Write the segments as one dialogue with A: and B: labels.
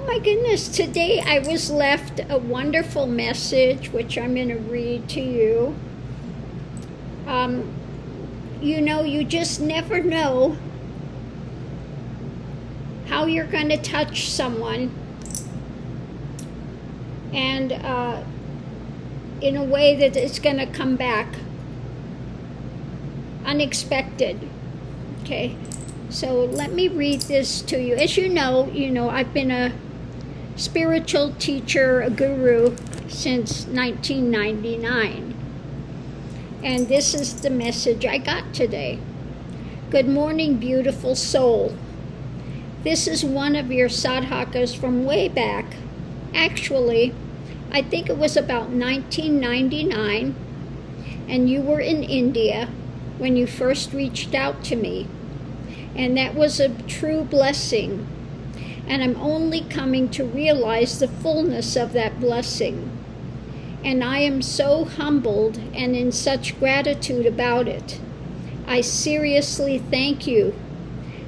A: my goodness, today I was left a wonderful message, which I'm going to read to you. You just never know how you're going to touch someone, and in a way that it's going to come back unexpected. Okay, so let me read this to you. As you know, I've been a spiritual teacher, a guru, since 1999. And this is the message I got today. Good morning, beautiful soul. This is one of your sadhakas from way back. Actually, I think it was about 1999, and you were in India when you first reached out to me. And that was a true blessing. And I'm only coming to realize the fullness of that blessing. And I am so humbled and in such gratitude about it. I seriously thank you.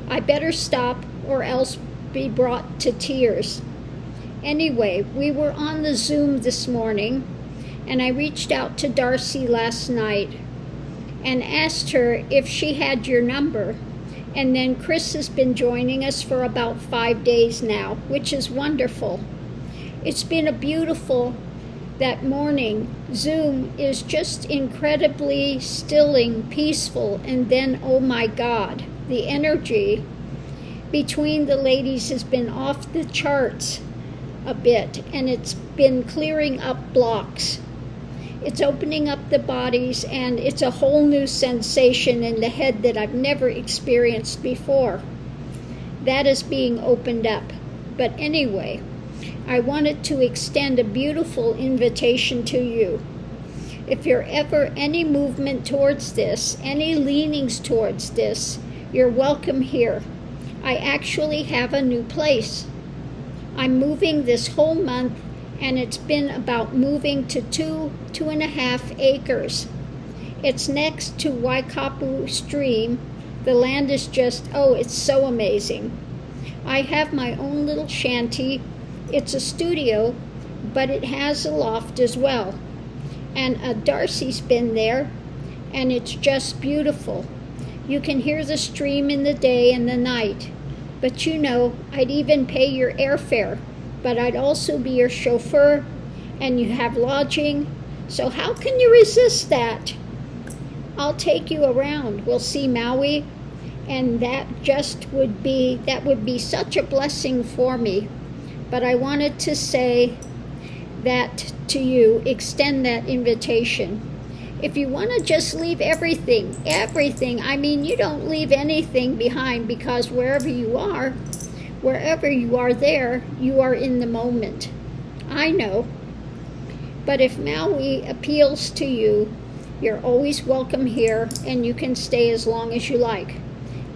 A: I better stop or else be brought to tears. Anyway, we were on the Zoom this morning, and I reached out to Darcy last night and asked her if she had your number. And then Chris has been joining us for about 5 days now, which is wonderful. It's been a beautiful, that morning. Zoom is just incredibly stilling, peaceful, and then, oh my God, the energy between the ladies has been off the charts a bit, and it's been clearing up blocks. It's opening up the bodies, and it's a whole new sensation in the head that I've never experienced before. That is being opened up. But anyway, I wanted to extend a beautiful invitation to you. If you're ever any movement towards this, any leanings towards this, you're welcome here. I actually have a new place. I'm moving this whole month, and it's been about moving to 2.5 acres. It's next to Waikapu Stream. The land is just, it's so amazing. I have my own little shanty. It's a studio, but it has a loft as well. And Darcy's been there, and it's just beautiful. You can hear the stream in the day and the night. But I'd even pay your airfare, but I'd also be your chauffeur, and you have lodging. So how can you resist that? I'll take you around. We'll see Maui, and that would be such a blessing for me. But I wanted to say that to you, extend that invitation. If you want to just leave everything, you don't leave anything behind, because wherever you are there, you are in the moment. I know. But if Maui appeals to you, you're always welcome here, and you can stay as long as you like.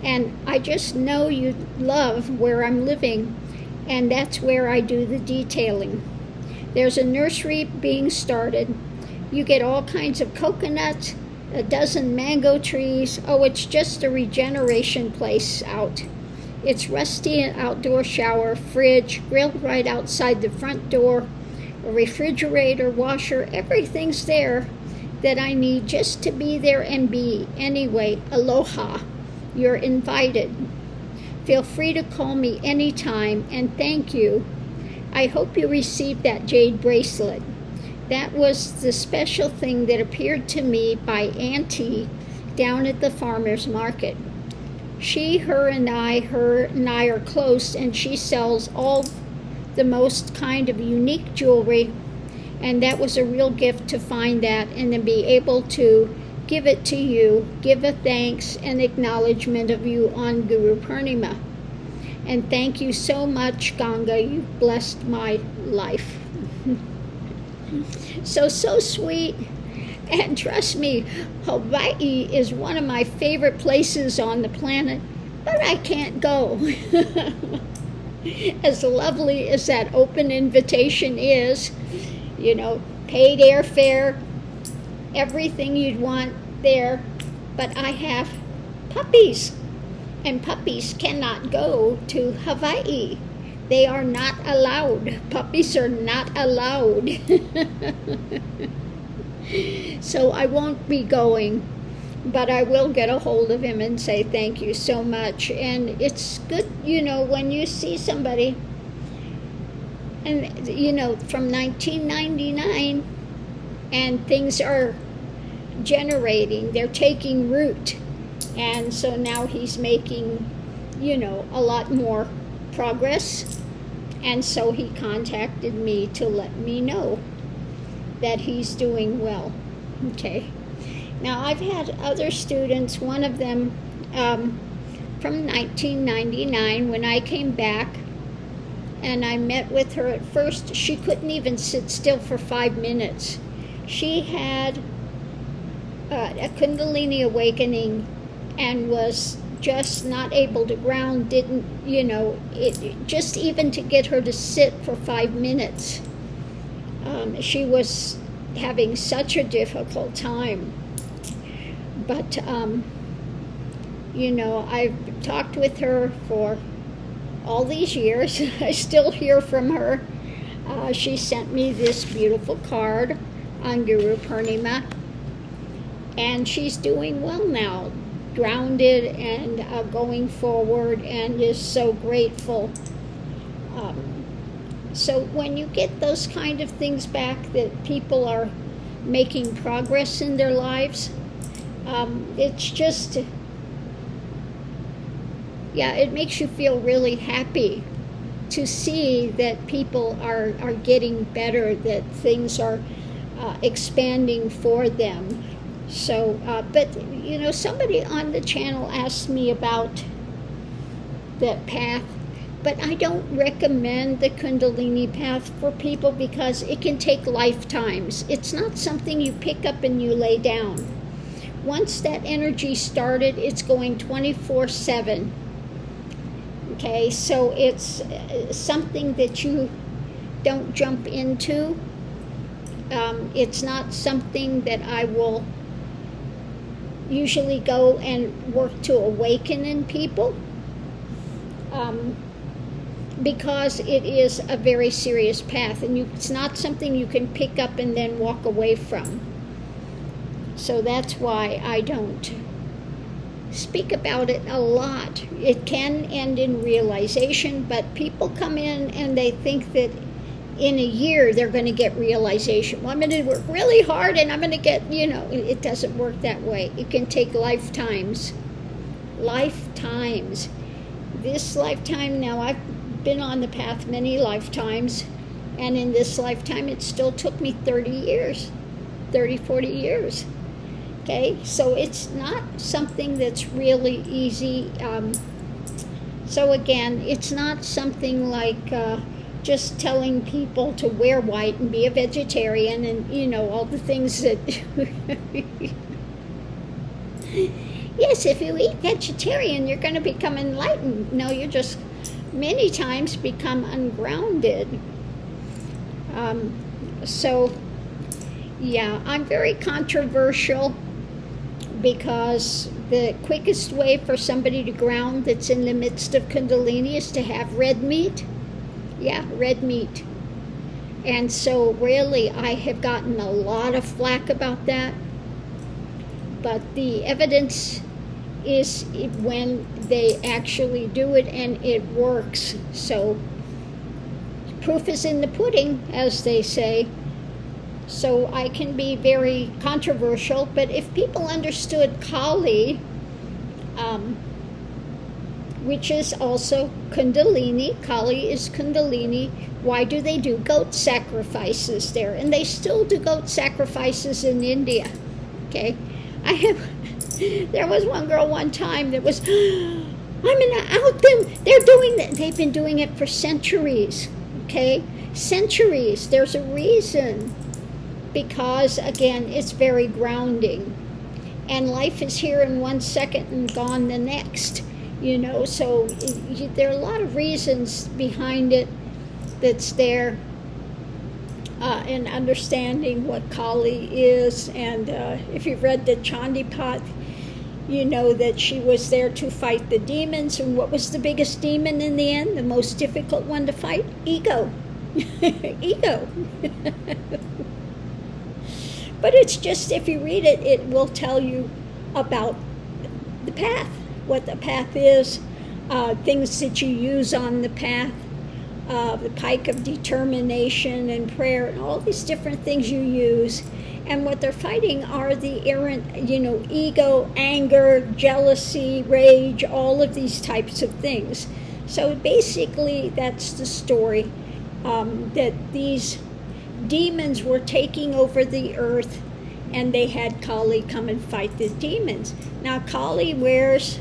A: And I just know you love where I'm living, and that's where I do the detailing. There's a nursery being started. You get all kinds of coconuts, a dozen mango trees. It's just a regeneration place out. It's rusty outdoor shower, fridge, grilled right outside the front door, a refrigerator, washer, everything's there that I need just to be there and be. Anyway, aloha. You're invited. Feel free to call me anytime, and thank you. I hope you received that jade bracelet. That was the special thing that appeared to me by Auntie down at the farmer's market. Her and I are close, and she sells all the most kind of unique jewelry, and that was a real gift to find that and then be able to give it to you, give a thanks and acknowledgement of you on Guru Purnima. And thank you so much, Ganga. You've blessed my life. So sweet. And trust me, Hawaii is one of my favorite places on the planet, but I can't go. As lovely as that open invitation is, paid airfare, everything you'd want there, but I have puppies, and puppies cannot go to Hawaii. They are not allowed. Puppies are not allowed. So I won't be going, but I will get a hold of him and say thank you so much. And it's good, when you see somebody, and, from 1999, and things are generating, they're taking root. And so now he's making, a lot more progress. And so he contacted me to let me know that he's doing well. Okay. Now I've had other students, one of them from 1999, when I came back and I met with her at first, she couldn't even sit still for 5 minutes. She had a Kundalini awakening and was just not able to ground, just even to get her to sit for 5 minutes. She was having such a difficult time. But, I've talked with her for all these years. I still hear from her. She sent me this beautiful card on Guru Purnima. And she's doing well now, grounded and going forward, and is so grateful. So when you get those kind of things back, that people are making progress in their lives, it's just, it makes you feel really happy to see that people are getting better, that things are expanding for them. So, but somebody on the channel asked me about that path, but I don't recommend the Kundalini path for people because it can take lifetimes. It's not something you pick up and you lay down. Once that energy started, it's going 24/7. Okay, so it's something that you don't jump into. It's not something that I will usually go and work to awaken in people, because it is a very serious path, and it's not something you can pick up and then walk away from. So that's why I don't speak about it a lot. It can end in realization, but people come in and they think that in a year they're going to get realization. Well, I'm going to work really hard and I'm going to get, it doesn't work that way. It can take lifetimes. Lifetimes. This lifetime now, I've been on the path many lifetimes, and in this lifetime it still took me 40 years. Okay, so it's not something that's really easy. So again, it's not something like just telling people to wear white and be a vegetarian and, all the things that... Yes, if you eat vegetarian, you're going to become enlightened. No, you just many times become ungrounded. I'm very controversial, because the quickest way for somebody to ground that's in the midst of Kundalini is to have red meat. Yeah, red meat. And so really I have gotten a lot of flack about that. But the evidence is when they actually do it and it works. So proof is in the pudding, as they say. So I can be very controversial, but if people understood Kali, which is also Kundalini, Kali is Kundalini, why do they do goat sacrifices there? And they still do goat sacrifices in India. Okay, there was one girl one time that was, I'm gonna out them. They're doing that. They've been doing it for centuries. Okay, centuries. There's a reason. Because, again, it's very grounding. And life is here in 1 second and gone the next, So there are a lot of reasons behind it that's there, in understanding what Kali is. And if you've read the Chandipat, you know that she was there to fight the demons. And what was the biggest demon in the end? The most difficult one to fight? Ego. Ego. But it's just, if you read it, it will tell you about the path, what the path is, things that you use on the path, the pike of determination and prayer, and all these different things you use. And what they're fighting are the errant, ego, anger, jealousy, rage, all of these types of things. So basically, that's the story, that these demons were taking over the earth, and they had Kali come and fight the demons. Now, Kali wears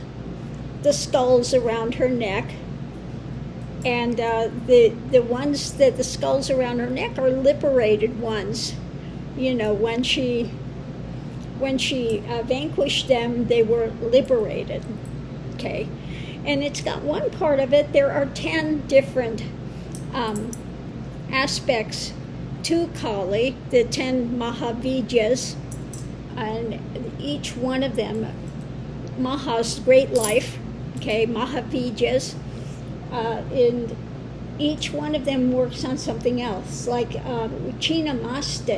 A: the skulls around her neck, and the ones that the skulls around her neck are liberated ones. When she vanquished them, they were liberated. Okay, and it's got one part of it. There are 10 different aspects to Kali, the 10 Mahavijas, and each one of them, Maha's great life, okay, Mahavijas, and each one of them works on something else. Like Chinamaste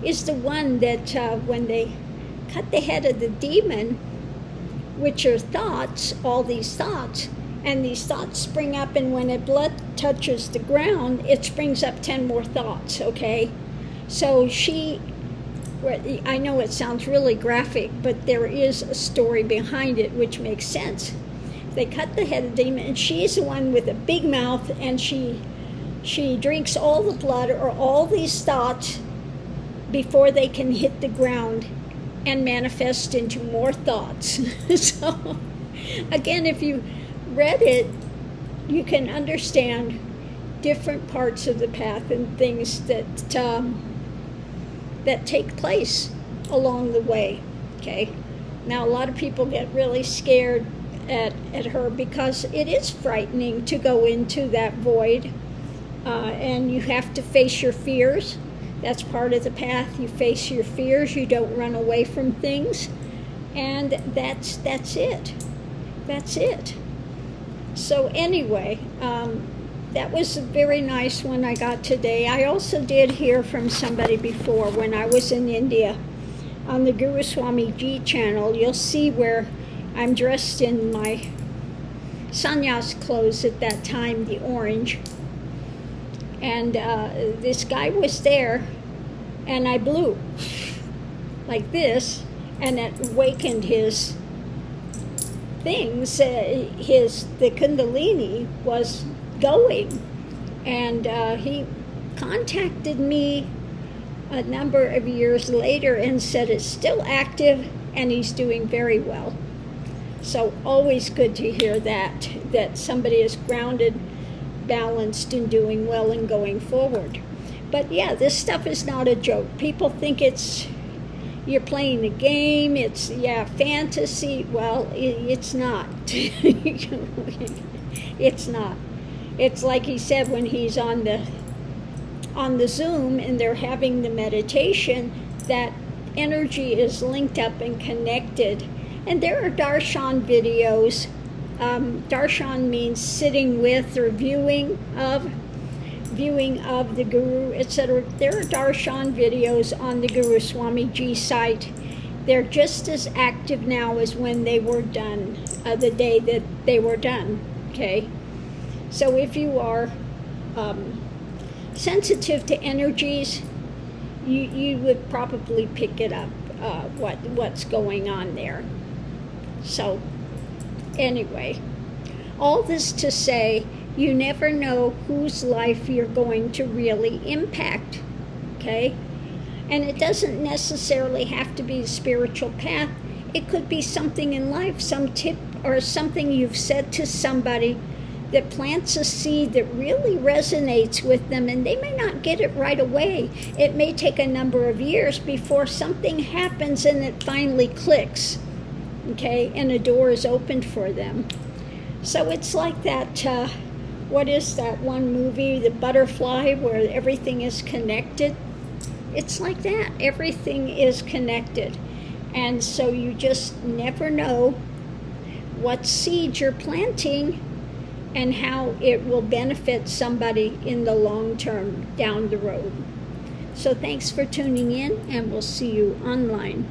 A: is the one that when they cut the head of the demon, which are thoughts, all these thoughts, and these thoughts spring up, and when the blood touches the ground, it springs up 10 more thoughts, okay? So I know it sounds really graphic, but there is a story behind it which makes sense. They cut the head of the demon, and she's the one with a big mouth, and she drinks all the blood or all these thoughts before they can hit the ground and manifest into more thoughts. So, again, if you read it, you can understand different parts of the path and things that take place along the way. Okay. Now, a lot of people get really scared at her because it is frightening to go into that void, and you have to face your fears. That's part of the path. You face your fears. You don't run away from things, and that's it. That's it. So anyway, that was a very nice one I got today. I also did hear from somebody before when I was in India on the Guru Swami Ji channel. You'll see where I'm dressed in my sannyas clothes at that time, the orange. And this guy was there, and I blew like this, and it awakened his things. The Kundalini was going, and he contacted me a number of years later and said it's still active and he's doing very well. So always good to hear that somebody is grounded, balanced, and doing well and going forward. But yeah, this stuff is not a joke. People think you're playing a game, it's fantasy. Well, it's not. It's not. It's like he said when he's on the Zoom and they're having the meditation, that energy is linked up and connected. And there are darshan videos. Darshan means sitting with or viewing of the Guru, etc. There are darshan videos on the Guru Swami Ji site. They're just as active now as when they were done, the day that they were done, okay? So if you are sensitive to energies, you would probably pick it up, what's going on there. So anyway, all this to say, you never know whose life you're going to really impact, okay? And it doesn't necessarily have to be a spiritual path. It could be something in life, some tip or something you've said to somebody that plants a seed that really resonates with them, and they may not get it right away. It may take a number of years before something happens and it finally clicks, okay, and a door is opened for them. So it's like that, what is that one movie, The Butterfly, where everything is connected? It's like that. Everything is connected. And so you just never know what seed you're planting and how it will benefit somebody in the long term down the road. So thanks for tuning in, and we'll see you online.